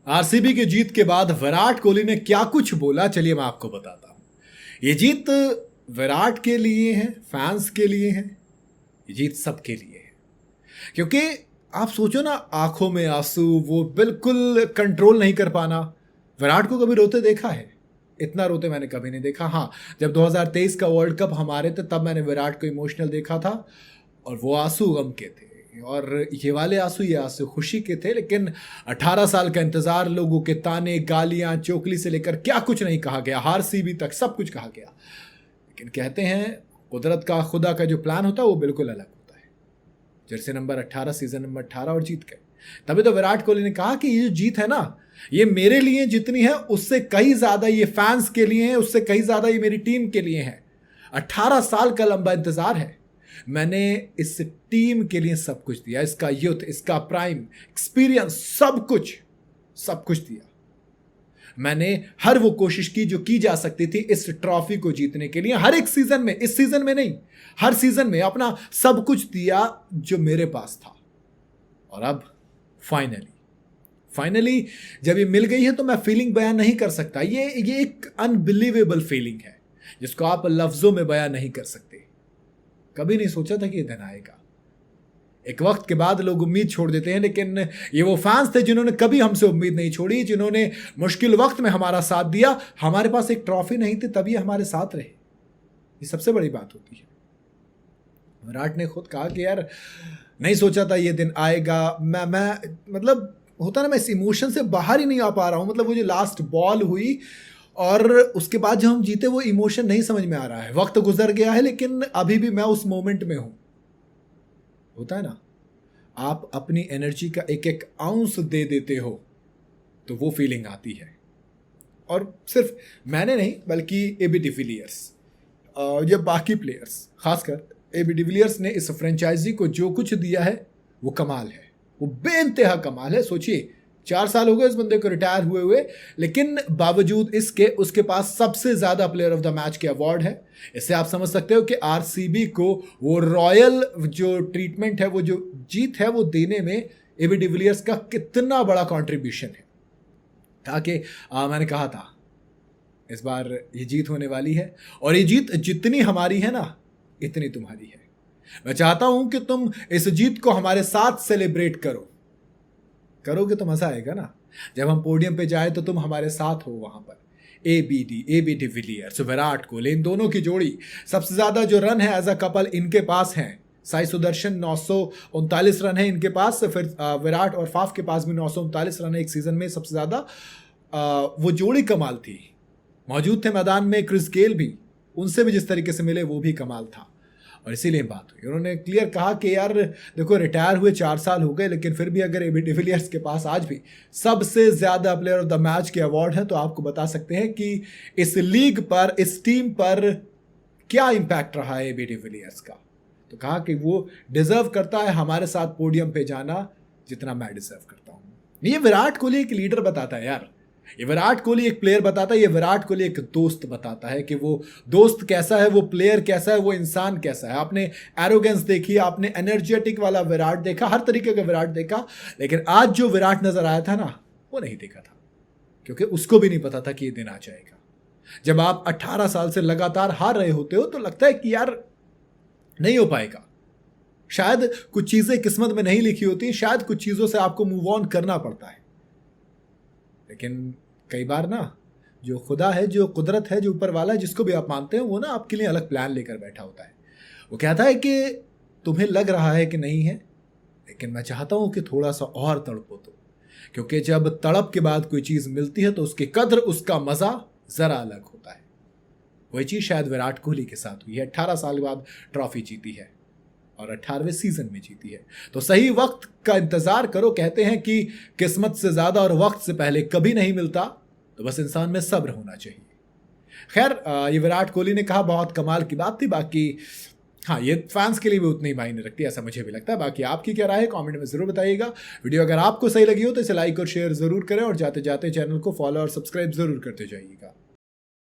RCB की जीत के बाद विराट कोहली ने क्या कुछ बोला, चलिए मैं आपको बताता हूं। ये जीत विराट के लिए है, फैंस के लिए है, ये जीत सबके लिए है। क्योंकि आप सोचो ना, आंखों में आंसू, वो बिल्कुल कंट्रोल नहीं कर पाना। विराट को कभी रोते देखा है? इतना रोते मैंने कभी नहीं देखा। हाँ, जब 2023 का वर्ल्ड कप हमारे थे तब मैंने विराट को इमोशनल देखा था, और वो आंसू गम के थे, और ये वाले आंसू, ये आंसू खुशी के थे। लेकिन 18 साल का इंतजार, लोगों के ताने, गालियां, चोकली से लेकर क्या कुछ नहीं कहा गया, हार सीबी तक सब कुछ कहा गया। लेकिन कहते हैं कुदरत का, खुदा का जो प्लान होता है वो बिल्कुल अलग होता है। जर्सी नंबर 18, सीजन नंबर 18, और जीत गए। तभी तो विराट कोहली ने कहा कि ये जो जीत है ना, ये मेरे लिए जितनी है उससे कहीं ज्यादा ये फैंस के लिए है, उससे कहीं ज्यादा ये मेरी टीम के लिए है। 18 साल का लंबा इंतजार है, मैंने इस टीम के लिए सब कुछ दिया, इसका यूथ, इसका प्राइम, एक्सपीरियंस, सब कुछ दिया। मैंने हर वो कोशिश की जो की जा सकती थी इस ट्रॉफी को जीतने के लिए। हर एक सीजन में, इस सीजन में नहीं, हर सीजन में अपना सब कुछ दिया जो मेरे पास था। और अब फाइनली जब ये मिल गई है तो मैं फीलिंग बयान नहीं कर सकता। ये एक अनबिलीवेबल फीलिंग है जिसको आप लफ्जों में बयान नहीं कर सकते। कभी नहीं सोचा था कि ये दिन आएगा। एक वक्त के बाद लोग उम्मीद छोड़ देते हैं, लेकिन ये वो फैंस थे जिन्होंने कभी हमसे उम्मीद नहीं छोड़ी, जिन्होंने मुश्किल वक्त में हमारा साथ दिया। हमारे पास एक ट्रॉफी नहीं थी तभी हमारे साथ रहे। ये सबसे बड़ी बात होती है। विराट ने खुद कहा कि यार नहीं सोचा था ये दिन आएगा। मैं मतलब होता ना, मैं इस इमोशन से बाहर ही नहीं आ पा रहा हूं। मतलब वो जो लास्ट बॉल हुई और उसके बाद जब हम जीते, वो इमोशन नहीं समझ में आ रहा है। वक्त गुजर गया है लेकिन अभी भी मैं उस मोमेंट में हूं। होता है ना, आप अपनी एनर्जी का एक एक आउंस दे देते हो तो वो फीलिंग आती है। और सिर्फ मैंने नहीं बल्कि एबी डिविलियर्स, ये बाकी प्लेयर्स, खासकर एबी डिविलियर्स ने इस फ्रेंचाइजी को जो कुछ दिया है वो कमाल है, वो बेइंतहा कमाल है। सोचिए, 4 साल हो गए इस बंदे को रिटायर हुए, लेकिन बावजूद इसके उसके पास सबसे ज्यादा प्लेयर ऑफ द मैच के अवार्ड है। इससे आप समझ सकते हो कि आरसीबी को वो रॉयल जो ट्रीटमेंट है, वो जो जीत है, वो देने में एबी डिविलियर्स का कितना बड़ा कंट्रीब्यूशन है। ताकि मैंने कहा था इस बार ये जीत होने वाली है, और ये जीत जितनी हमारी है ना, इतनी तुम्हारी है। मैं चाहता हूं कि तुम इस जीत को हमारे साथ सेलिब्रेट करोगे तो मजा आएगा ना। जब हम पोडियम पे जाए तो तुम हमारे साथ हो वहां पर। एबी डिविलियर्स, विराट कोहली, इन दोनों की जोड़ी, सबसे ज्यादा जो रन है एज अ कपल इनके पास हैं। साई सुदर्शन 939 रन है इनके पास, फिर विराट और फाफ के पास भी 939 रन है एक सीजन में, सबसे ज्यादा। वो जोड़ी कमाल थी। मौजूद थे मैदान में क्रिस गेल भी, उनसे भी जिस तरीके से मिले वो भी कमाल था। और इसीलिए बात हुई। उन्होंने क्लियर कहा कि यार देखो, रिटायर हुए 4 साल हो गए, लेकिन फिर भी अगर एबी डिविलियर्स के पास आज भी सबसे ज्यादा प्लेयर ऑफ द मैच के अवार्ड है, तो आपको बता सकते हैं कि इस लीग पर, इस टीम पर क्या इंपैक्ट रहा है एबी डिविलियर्स का। तो कहा कि वो डिजर्व करता है हमारे साथ पोडियम पे जाना जितना मैं डिजर्व करता हूं। ये विराट कोहली एक लीडर बताता है यार, ये विराट कोहली एक प्लेयर बताता है, ये विराट कोहली एक दोस्त बताता है कि वो दोस्त कैसा है, वो प्लेयर कैसा है, वो इंसान कैसा है। आपने एरोगेंस देखी, आपने एनर्जेटिक वाला विराट देखा, हर तरीके का विराट देखा, लेकिन आज जो विराट नजर आया था ना, वो नहीं देखा था। क्योंकि उसको भी नहीं पता था कि ये दिन आ जाएगा। जब आप 18 साल से लगातार हार रहे होते हो तो लगता है कि यार नहीं हो पाएगा। शायद कुछ चीजें किस्मत में नहीं लिखी होती, शायद कुछ चीजों से आपको मूव ऑन करना पड़ता है। लेकिन कई बार ना, जो खुदा है, जो कुदरत है, जो ऊपर वाला है, जिसको भी आप मानते हो, वो ना आपके लिए अलग प्लान लेकर बैठा होता है। वो कहता है कि तुम्हें लग रहा है कि नहीं है, लेकिन मैं चाहता हूं कि थोड़ा सा और तड़पो तो। क्योंकि जब तड़प के बाद कोई चीज मिलती है तो उसकी कद्र, उसका मजा जरा अलग होता है। वही चीज शायद विराट कोहली के साथ हुई है। 18 साल बाद ट्रॉफी जीती है और 18वें सीजन में जीती है। तो सही वक्त का इंतजार करो। कहते हैं कि किस्मत से ज्यादा और वक्त से पहले कभी नहीं मिलता, तो बस इंसान में सब्र होना चाहिए। खैर, ये विराट कोहली ने कहा, बहुत कमाल की बात थी। बाकी हाँ, ये फैंस के लिए भी उतनी मायने रखती है, ऐसा मुझे भी लगता है। बाकी आपकी क्या राय है, कमेंट में जरूर बताइएगा। वीडियो अगर आपको सही लगी हो तो इसे लाइक और शेयर जरूर करें, और जाते जाते चैनल को फॉलो और सब्सक्राइब जरूर करते जाइएगा।